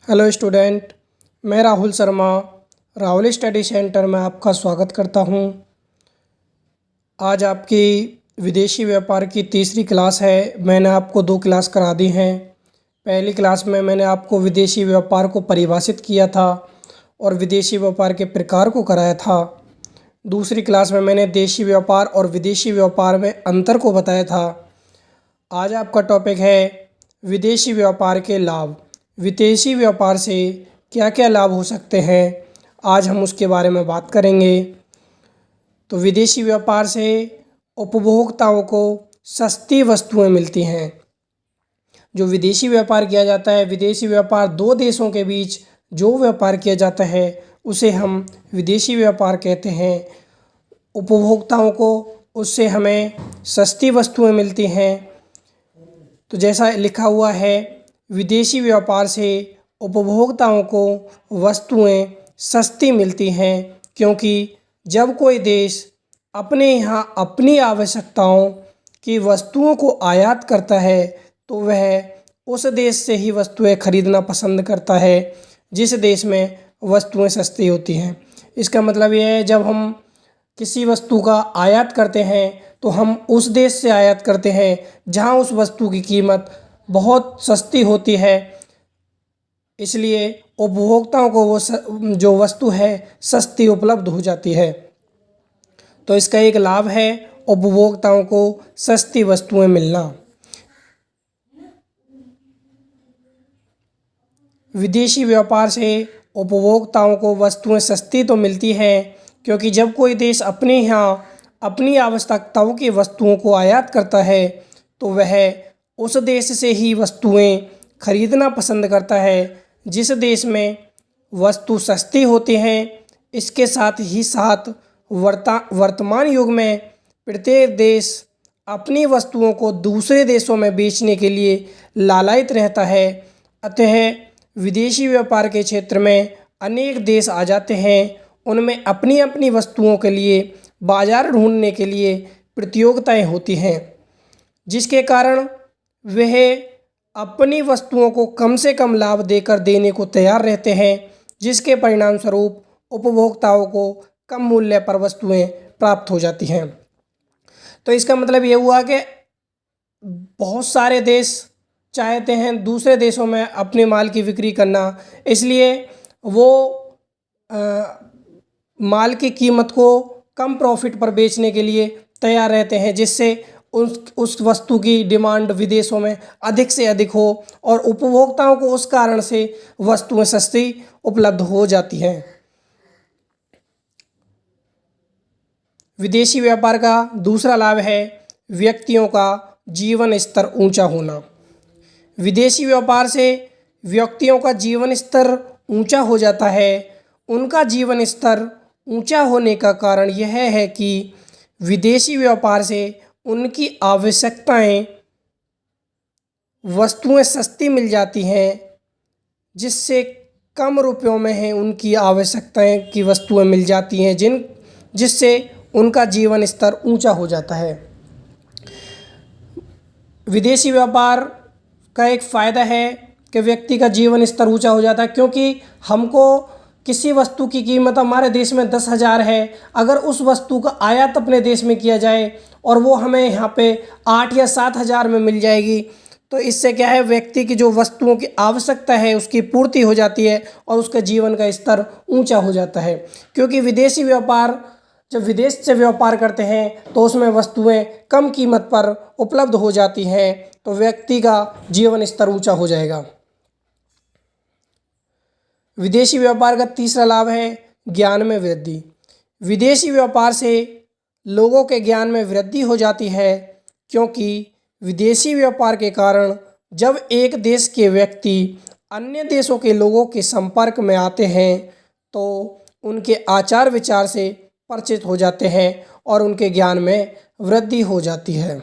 Hello student, मैं Rahul Sharma Rahul study centre में आपका स्वागत करता हूं। आज आपकी विदेशी व्यापार की तीसरी क्लास है। मैंने आपको 2 क्लास करा दी हैं। पहली क्लास में मैंने आपको विदेशी व्यापार को परिभाषित किया था और विदेशी व्यापार के प्रकार को कराया था। दूसरी क्लास में मैंने देशी व्यापार और विदेशी व्यापार में अंतर को बताया था। आज आपका टॉपिक है विदेशी व्यापार के लाभ। विदेशी व्यापार से क्या क्या लाभ हो सकते हैं, आज हम उसके बारे में बात करेंगे। तो विदेशी व्यापार से उपभोक्ताओं को सस्ती वस्तुएं मिलती हैं। जो विदेशी व्यापार किया जाता है, विदेशी व्यापार 2 देशों के बीच जो व्यापार किया जाता है उसे हम विदेशी व्यापार कहते हैं। उपभोक्ताओं को उससे हमें सस्ती वस्तुएं मिलती हैं। तो जैसा लिखा हुआ है, विदेशी व्यापार से उपभोक्ताओं को वस्तुएं सस्ती मिलती हैं, क्योंकि जब कोई देश अपने यहाँ अपनी आवश्यकताओं की वस्तुओं को आयात करता है तो वह उस देश से ही वस्तुएं खरीदना पसंद करता है जिस देश में वस्तुएं सस्ती होती हैं। इसका मतलब यह है, जब हम किसी वस्तु का आयात करते हैं तो हम उस देश से आयात करते हैं जहाँ उस वस्तु की कीमत बहुत सस्ती होती है। इसलिए उपभोक्ताओं को वो जो वस्तु है सस्ती उपलब्ध हो जाती है। तो इसका एक लाभ है उपभोक्ताओं को सस्ती वस्तुएं मिलना। विदेशी व्यापार से उपभोक्ताओं को वस्तुएं सस्ती तो मिलती हैं, क्योंकि जब कोई देश अपने यहाँ अपनी आवश्यकताओं की वस्तुओं को आयात करता है तो वह उस देश से ही वस्तुएं खरीदना पसंद करता है जिस देश में वस्तु सस्ती होती हैं। इसके साथ ही साथ वर्तमान युग में प्रत्येक देश अपनी वस्तुओं को दूसरे देशों में बेचने के लिए लालायित रहता है। अतः विदेशी व्यापार के क्षेत्र में अनेक देश आ जाते हैं। उनमें अपनी अपनी वस्तुओं के लिए बाजार ढूंढने के लिए प्रतियोगिताएं होती हैं, जिसके कारण वह अपनी वस्तुओं को कम से कम लाभ देकर देने को तैयार रहते हैं, जिसके परिणाम स्वरूप उपभोक्ताओं को कम मूल्य पर वस्तुएं प्राप्त हो जाती हैं। तो इसका मतलब ये हुआ कि बहुत सारे देश चाहते हैं दूसरे देशों में अपने माल की बिक्री करना, इसलिए वो माल की कीमत को कम प्रॉफिट पर बेचने के लिए तैयार रहते हैं, जिससे उस वस्तु की डिमांड विदेशों में अधिक से अधिक हो और उपभोक्ताओं को उस कारण से वस्तुएं सस्ती उपलब्ध हो जाती हैं। विदेशी व्यापार का दूसरा लाभ है व्यक्तियों का जीवन स्तर ऊंचा होना। विदेशी व्यापार से व्यक्तियों का जीवन स्तर ऊंचा हो जाता है। उनका जीवन स्तर ऊंचा होने का कारण यह है कि विदेशी व्यापार से उनकी आवश्यकताएं वस्तुएं सस्ती मिल जाती हैं, जिससे कम रुपयों में है उनकी आवश्यकताएं की वस्तुएं मिल जाती हैं, जिससे उनका जीवन स्तर ऊंचा हो जाता है। विदेशी व्यापार का एक फ़ायदा है कि व्यक्ति का जीवन स्तर ऊंचा हो जाता है, क्योंकि हमको किसी वस्तु की कीमत हमारे देश में 10,000 है, अगर उस वस्तु का आयात अपने देश में किया जाए और वो हमें यहाँ पे 8 या 7,000 में मिल जाएगी, तो इससे क्या है, व्यक्ति की जो वस्तुओं की आवश्यकता है उसकी पूर्ति हो जाती है और उसका जीवन का स्तर ऊंचा हो जाता है। क्योंकि विदेशी व्यापार जब विदेश से व्यापार करते हैं तो उसमें वस्तुएं कम कीमत पर उपलब्ध हो जाती हैं, तो व्यक्ति का जीवन स्तर ऊंचा हो जाएगा। विदेशी व्यापार का तीसरा लाभ है ज्ञान में वृद्धि। विदेशी व्यापार से लोगों के ज्ञान में वृद्धि हो जाती है, क्योंकि विदेशी व्यापार के कारण जब एक देश के व्यक्ति अन्य देशों के लोगों के संपर्क में आते हैं तो उनके आचार विचार से परिचित हो जाते हैं और उनके ज्ञान में वृद्धि हो जाती है।